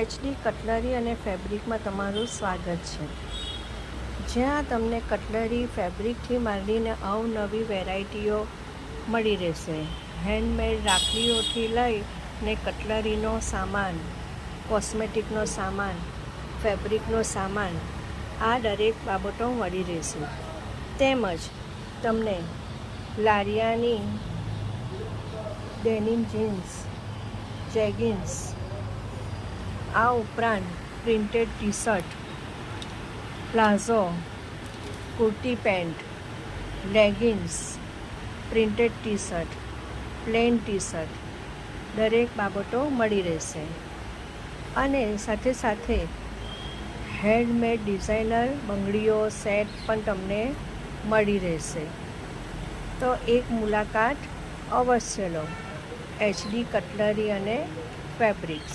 HD cutlery અને ફેબ્રિકમાં તમારું સ્વાગત છે, જ્યાં તમને કટલરી ફેબ્રિકથી માંડીને અવનવી વેરાયટીઓ મળી રહેશે. હેન્ડમેડ રાખડીઓથી લઈને કટલરીનો સામાન, કોસ્મેટિકનો સામાન, ફેબ્રિકનો સામાન, આ દરેક બાબતો મળી રહેશે. તેમજ તમને લારિયાની ડેનિમ જીન્સ, જેગિન્સ, આ ઉપરાંત printed t-shirt, palazzo, kurti pant, leggings, printed t-shirt, plain t-shirt, દરેક બાબતો મળી રહેશે. અને સાથે સાથે હેન્ડમેડ ડિઝાઇનર બંગડીઓ સેટ પણ તમને મળી રહેશે. તો એક મુલાકાત અવશ્ય લો. એચડી કટલરી અને ફેબ્રિક્સ.